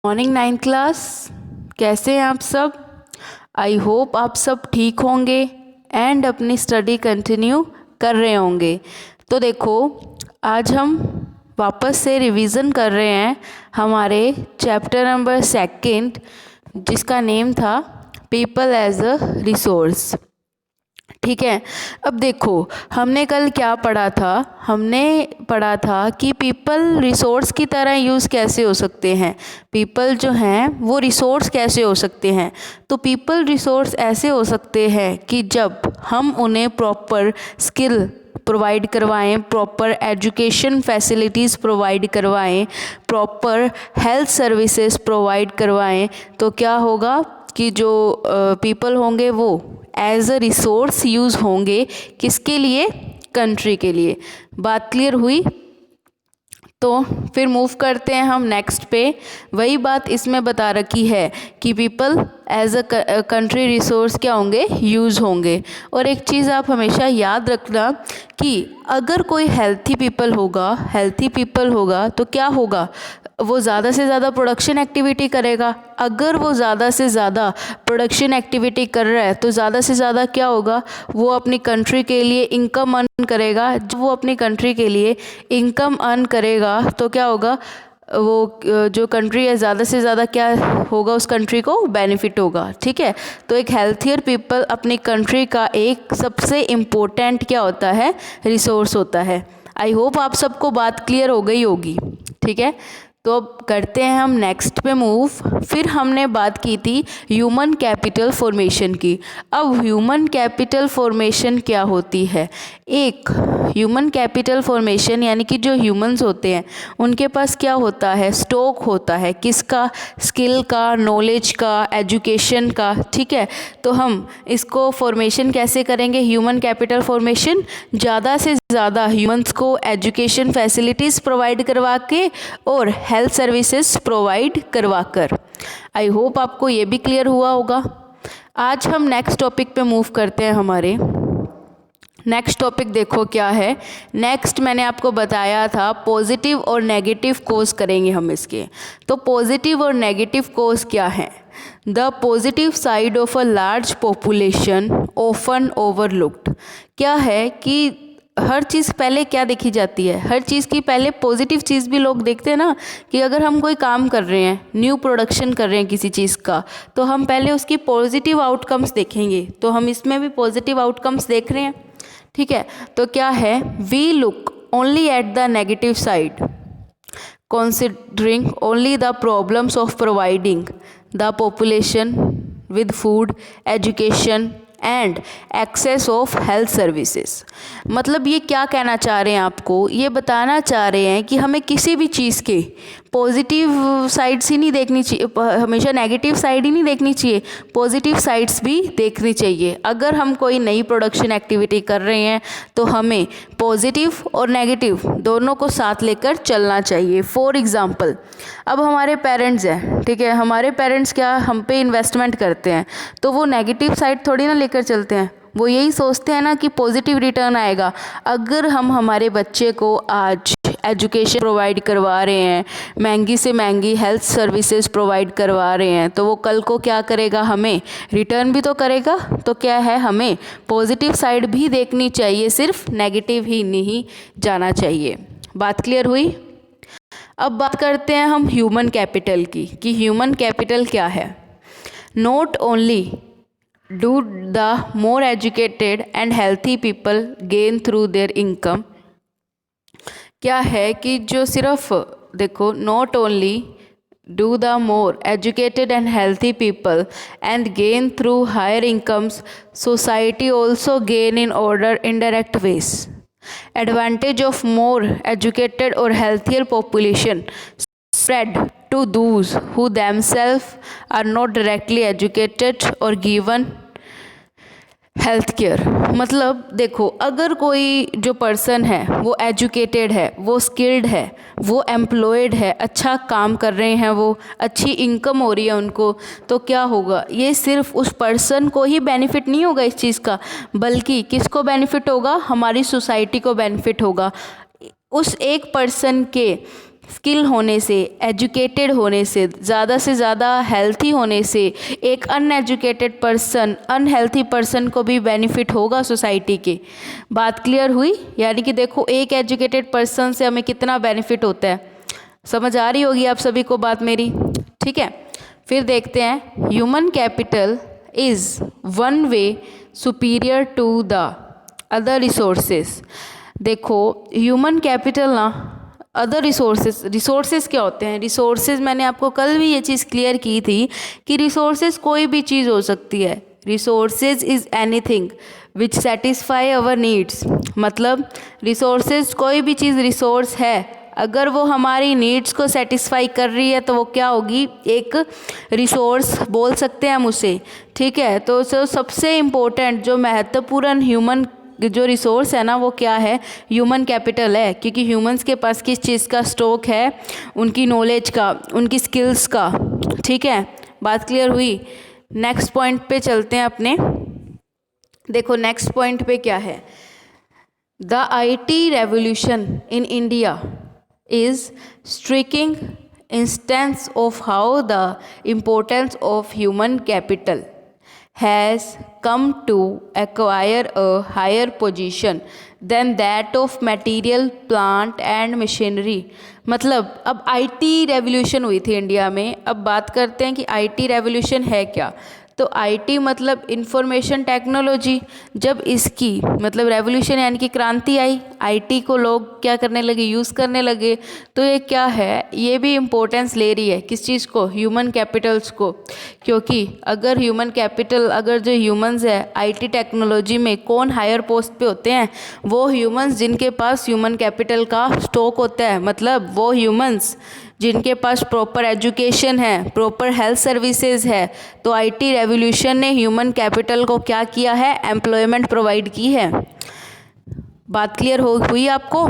Morning 9th class. कैसे हैं आप सब? आई होप आप सब ठीक होंगे एंड अपनी स्टडी कंटिन्यू कर रहे होंगे। तो देखो, आज हम वापस से रिवीजन कर रहे हैं हमारे चैप्टर नंबर 2 जिसका नेम था पीपल एज अ रिसोर्स। ठीक है, अब देखो हमने कल क्या पढ़ा था। हमने पढ़ा था कि पीपल रिसोर्स की तरह यूज़ कैसे हो सकते हैं, पीपल जो हैं वो रिसोर्स कैसे हो सकते हैं। तो पीपल रिसोर्स ऐसे हो सकते हैं कि जब हम उन्हें प्रॉपर स्किल प्रोवाइड करवाएं, प्रॉपर एजुकेशन फैसिलिटीज़ प्रोवाइड करवाएं, प्रॉपर हेल्थ सर्विसेज प्रोवाइड करवाएं, तो क्या होगा कि जो पीपल होंगे वो एज अ रिसोर्स यूज़ होंगे। किसके लिए? कंट्री के लिए। बात क्लियर हुई? तो फिर मूव करते हैं हम नेक्स्ट पे। वही बात इसमें बता रखी है कि people as a country resource क्या होंगे? यूज़ होंगे। और एक चीज़ आप हमेशा याद रखना कि अगर कोई हेल्थी पीपल होगा तो क्या होगा? वो ज़्यादा से ज़्यादा प्रोडक्शन एक्टिविटी करेगा। अगर वो ज़्यादा से ज़्यादा प्रोडक्शन एक्टिविटी कर रहा है तो ज़्यादा से ज़्यादा क्या होगा? वो अपनी कंट्री के लिए इनकम अर्न करेगा। जब वो अपनी कंट्री के लिए इनकम अर्न करेगा तो क्या होगा? वो जो कंट्री है ज़्यादा से ज़्यादा क्या होगा? उस कंट्री को बेनिफिट होगा। ठीक है, तो एक हेल्थियर पीपल अपनी कंट्री का एक सबसे इम्पोर्टेंट क्या होता है? रिसोर्स होता है। आई होप आप सबको बात क्लियर हो गई होगी। ठीक है, तो अब करते हैं हम नेक्स्ट पे मूव। फिर हमने बात की थी ह्यूमन कैपिटल फॉर्मेशन की। अब ह्यूमन कैपिटल फॉर्मेशन क्या होती है? एक ह्यूमन कैपिटल फॉर्मेशन यानी कि जो ह्यूमंस होते हैं उनके पास क्या होता है? स्टॉक होता है। किसका? स्किल का, नॉलेज का, एजुकेशन का। ठीक है, तो हम इसको फॉर्मेशन कैसे करेंगे? ह्यूमन कैपिटल फॉर्मेशन ज़्यादा से ज़्यादा ह्यूमंस को एजुकेशन फैसिलिटीज़ प्रोवाइड करवा के और हेल्थ सर्विसेज प्रोवाइड करवाकर। आई होप आपको ये भी क्लियर हुआ होगा। आज हम नेक्स्ट टॉपिक पे मूव करते हैं। हमारे नेक्स्ट टॉपिक देखो क्या है। नेक्स्ट मैंने आपको बताया था पॉजिटिव और नेगेटिव कोज करेंगे हम इसके। तो पॉजिटिव और नेगेटिव कोज क्या है? The positive side of a large population often overlooked. क्या है कि हर चीज़ पहले क्या देखी जाती है? हर चीज़ की पहले पॉजिटिव चीज़ भी लोग देखते हैं ना, कि अगर हम कोई काम कर रहे हैं, न्यू प्रोडक्शन कर रहे हैं किसी चीज़ का, तो हम पहले उसकी पॉजिटिव आउटकम्स देखेंगे। तो हम इसमें भी पॉजिटिव आउटकम्स देख रहे हैं। ठीक है, तो क्या है? We look only at the negative side considering only the problems of providing the population with food, education and access of health services. मतलब ये क्या कहना चाह रहे हैं? आपको ये बताना चाह रहे हैं कि हमें किसी भी चीज़ के पॉजिटिव साइड्स ही नहीं देखनी चाहिए, हमेशा नेगेटिव साइड ही नहीं देखनी चाहिए, पॉजिटिव साइड्स भी देखनी चाहिए। अगर हम कोई नई प्रोडक्शन एक्टिविटी कर रहे हैं तो हमें पॉजिटिव और नेगेटिव दोनों को साथ लेकर चलना चाहिए। फॉर एग्ज़ाम्पल, अब हमारे पेरेंट्स हैं, ठीक है, हमारे पेरेंट्स क्या हम पे इन्वेस्टमेंट करते हैं, तो वो नेगेटिव साइड थोड़ी ना लेकर चलते हैं। वो यही सोचते हैं ना कि पॉजिटिव रिटर्न आएगा। अगर हम हमारे बच्चे को आज एजुकेशन प्रोवाइड करवा रहे हैं, महंगी से महंगी हेल्थ सर्विसेज प्रोवाइड करवा रहे हैं, तो वो कल को क्या करेगा? हमें रिटर्न भी तो करेगा। तो क्या है? हमें पॉजिटिव साइड भी देखनी चाहिए, सिर्फ नेगेटिव ही नहीं जाना चाहिए। बात क्लियर हुई? अब बात करते हैं हम ह्यूमन कैपिटल की, कि ह्यूमन कैपिटल क्या है। Not only do the more educated and healthy people gain through their income. क्या है कि जो सिर्फ देखो, not only do the more educated and healthy people and gain through higher incomes, society also gain in order indirect ways. Advantage of more educated or healthier population spread to those who themselves are not directly educated or given health care. मतलब देखो, अगर कोई जो person है वो educated है, वो skilled है, वो एम्प्लॉयड है, अच्छा काम कर रहे हैं, वो अच्छी इनकम हो रही है उनको, तो क्या होगा? ये सिर्फ उस पर्सन को ही बेनिफिट नहीं होगा इस चीज़ का, बल्कि किसको बेनिफिट होगा? हमारी सोसाइटी को बेनिफिट होगा। उस एक पर्सन के स्किल होने से, एजुकेटेड होने से ज़्यादा हेल्थी होने से एक अनएजुकेटेड पर्सन, अनहेल्थी पर्सन को भी बेनिफिट होगा सोसाइटी के। बात क्लियर हुई? यानी कि देखो एक एजुकेटेड पर्सन से हमें कितना बेनिफिट होता है। समझ आ रही होगी आप सभी को बात मेरी, ठीक है। फिर देखते हैं, human capital is one way superior to the other resources. देखो ह्यूमन कैपिटल ना अदर रिसोर्सेज क्या होते हैं? रिसोर्सेज मैंने आपको कल भी ये चीज़ क्लियर की थी कि रिसोर्सेज कोई भी चीज़ हो सकती है। Resources is anything which satisfy our needs. मतलब रिसोर्सेज कोई भी चीज़ रिसोर्स है, अगर वो हमारी नीड्स को सेटिस्फाई कर रही है तो वो क्या होगी? एक रिसोर्स बोल सकते हैं हम उसे, ठीक है। तो सबसे इम्पोर्टेंट जो महत्वपूर्ण ह्यूमन जो रिसोर्स है ना वो क्या है? ह्यूमन कैपिटल है, क्योंकि ह्यूमंस के पास किस चीज़ का स्टॉक है? उनकी नॉलेज का, उनकी स्किल्स का, ठीक है। बात क्लियर हुई? नेक्स्ट पॉइंट पे चलते हैं अपने। देखो नेक्स्ट पॉइंट पे क्या है? The IT revolution in India is striking instance of how the importance of human capital has come to acquire a higher position than that of material, plant and machinery। मतलब अब IT revolution हुई थी India में। अब बात करते हैं कि आईटी रेवोल्यूशन है क्या। तो आईटी मतलब इंफॉर्मेशन टेक्नोलॉजी। जब इसकी मतलब रेवोल्यूशन यानी कि क्रांति आई, आईटी को लोग क्या करने लगे? यूज़ करने लगे। तो ये क्या है? ये भी इम्पोर्टेंस ले रही है किस चीज़ को? ह्यूमन कैपिटल्स को। क्योंकि अगर ह्यूमन कैपिटल, अगर जो ह्यूमंस है आईटी टेक्नोलॉजी में कौन हायर पोस्ट पे होते हैं? वो ह्यूमंस जिनके पास ह्यूमन कैपिटल का स्टॉक होता है। मतलब वो ह्यूमंस जिनके पास प्रॉपर एजुकेशन है, प्रॉपर हेल्थ सर्विसेज है। तो आईटी रेवोल्यूशन ने ह्यूमन कैपिटल को क्या किया है? एम्प्लॉयमेंट प्रोवाइड की है। बात क्लियर हुई आपको?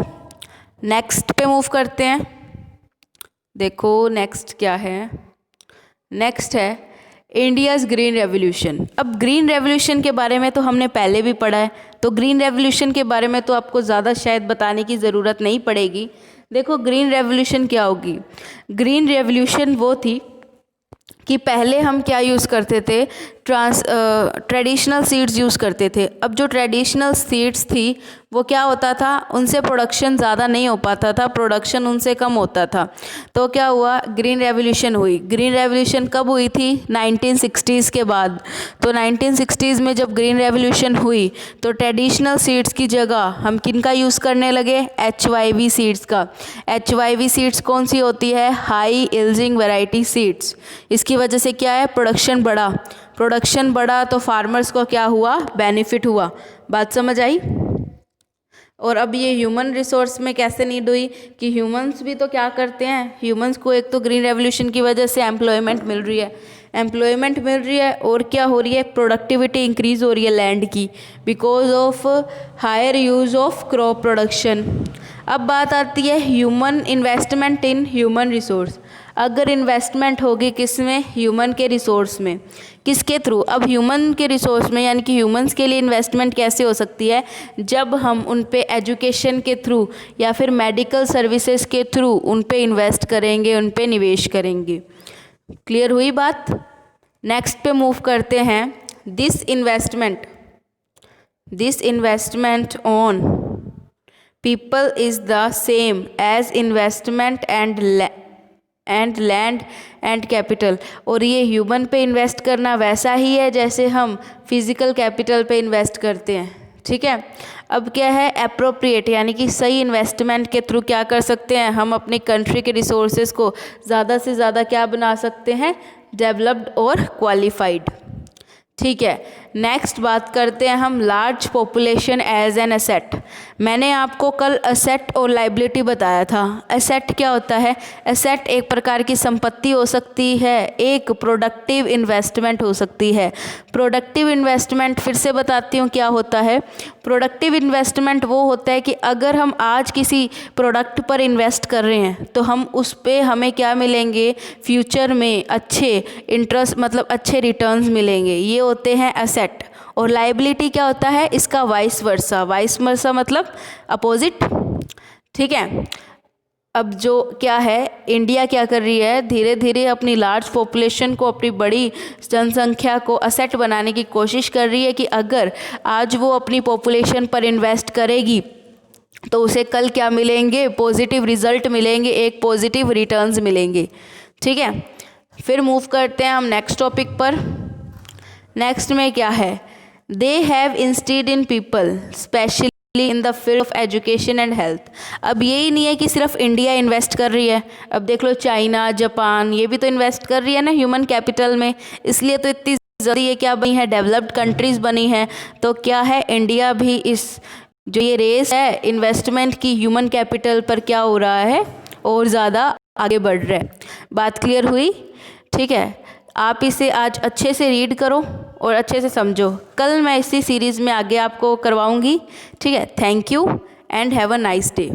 नेक्स्ट पे मूव करते हैं। देखो नेक्स्ट क्या है? नेक्स्ट है इंडियाज़ ग्रीन रेवोल्यूशन। अब ग्रीन रेवोल्यूशन के बारे में तो हमने पहले भी पढ़ा है, तो ग्रीन रेवोल्यूशन के बारे में तो आपको ज़्यादा शायद बताने की ज़रूरत नहीं पड़ेगी। देखो ग्रीन रेवोल्यूशन क्या होगी? ग्रीन रेवोल्यूशन वो थी कि पहले हम क्या यूज़ करते थे? ट्रेडिशनल सीड्स यूज़ करते थे। अब जो ट्रेडिशनल सीड्स थी वो क्या होता था? उनसे प्रोडक्शन ज़्यादा नहीं हो पाता था, प्रोडक्शन उनसे कम होता था। तो क्या हुआ? ग्रीन रेवोल्यूशन हुई। ग्रीन रेवोल्यूशन कब हुई थी? 1960s के बाद। तो 1960s में जब ग्रीन रेवोल्यूशन हुई तो ट्रेडिशनल सीड्स की जगह हम किन का यूज़ करने लगे? HYV सीड्स का। HYV सीड्स कौन सी होती है? High yielding variety seeds. इसकी वजह से क्या है? प्रोडक्शन बढ़ा। प्रोडक्शन बढ़ा तो फार्मर्स को क्या हुआ? बेनिफिट हुआ। बात समझ आई? और अब ये ह्यूमन रिसोर्स में कैसे नीड हुई कि ह्यूमंस भी तो क्या करते हैं? ह्यूमंस को एक तो ग्रीन रेवोल्यूशन की वजह से एम्प्लॉयमेंट मिल रही है, एम्प्लॉयमेंट मिल रही है, और क्या हो रही है? प्रोडक्टिविटी इंक्रीज़ हो रही है लैंड की, because of higher use of crop production. अब बात आती है human investment in human resource. अगर इन्वेस्टमेंट होगी किस में? ह्यूमन के रिसोर्स में। किसके थ्रू? अब ह्यूमन के रिसोर्स में, यानी कि ह्यूमंस के लिए इन्वेस्टमेंट कैसे हो सकती है? जब हम उन पे एजुकेशन के थ्रू या फिर मेडिकल सर्विसेज के थ्रू उन पे इन्वेस्ट करेंगे, उन पे निवेश करेंगे। क्लियर हुई बात? नेक्स्ट पे मूव करते हैं। This investment on people is the same as investment and land and capital. और ये ह्यूमन पे इन्वेस्ट करना वैसा ही है जैसे हम फिजिकल कैपिटल पे इन्वेस्ट करते हैं, ठीक है। अब क्या है? एप्रोप्रिएट, यानी कि सही इन्वेस्टमेंट के थ्रू क्या कर सकते हैं? हम अपनी कंट्री के रिसोर्सेज को ज़्यादा से ज़्यादा क्या बना सकते हैं? डेवलप्ड और क्वालिफाइड, ठीक है। नेक्स्ट बात करते हैं हम large population as an asset. मैंने आपको कल एसेट और लाइबिलिटी बताया था। एसेट क्या होता है? एसेट एक प्रकार की संपत्ति हो सकती है, एक प्रोडक्टिव इन्वेस्टमेंट हो सकती है। प्रोडक्टिव इन्वेस्टमेंट फिर से बताती हूँ क्या होता है। प्रोडक्टिव इन्वेस्टमेंट वो होता है कि अगर हम आज किसी प्रोडक्ट पर इन्वेस्ट कर रहे हैं तो हम उस पर हमें क्या मिलेंगे? फ्यूचर में अच्छे इंटरेस्ट, मतलब अच्छे रिटर्न्स मिलेंगे। ये होते हैं एसेट। और लाइबिलिटी क्या होता है? इसका वाइस वर्सा मतलब अपोजिट, ठीक है। अब जो क्या है, इंडिया क्या कर रही है, धीरे धीरे अपनी लार्ज पॉपुलेशन को, अपनी बड़ी जनसंख्या को असेट बनाने की कोशिश कर रही है कि अगर आज वो अपनी पॉपुलेशन पर इन्वेस्ट करेगी तो उसे कल क्या मिलेंगे, पॉजिटिव रिजल्ट मिलेंगे, एक पॉजिटिव रिटर्न्स मिलेंगे। ठीक है, फिर मूव करते हैं हम नेक्स्ट टॉपिक पर। नेक्स्ट में क्या है, they have instead in people specially in the field of education and health. अब यही नहीं है कि सिर्फ इंडिया इन्वेस्ट कर रही है, अब देख लो चाइना, जापान, ये भी तो इन्वेस्ट कर रही है ना ह्यूमन कैपिटल में, इसलिए तो इतनी जल्दी ये क्या बनी है, डेवलप्ड कंट्रीज़ बनी है। तो क्या है, इंडिया भी इस जो ये रेस है इन्वेस्टमेंट की ह्यूमन कैपिटल पर क्या हो रहा है, और ज़्यादा आगे बढ़ रहा है। बात क्लियर हुई? ठीक है, आप इसे आज अच्छे से रीड करो और अच्छे से समझो, कल मैं इसी सीरीज़ में आगे आपको करवाऊंगी। ठीक है, thank you and have a nice day.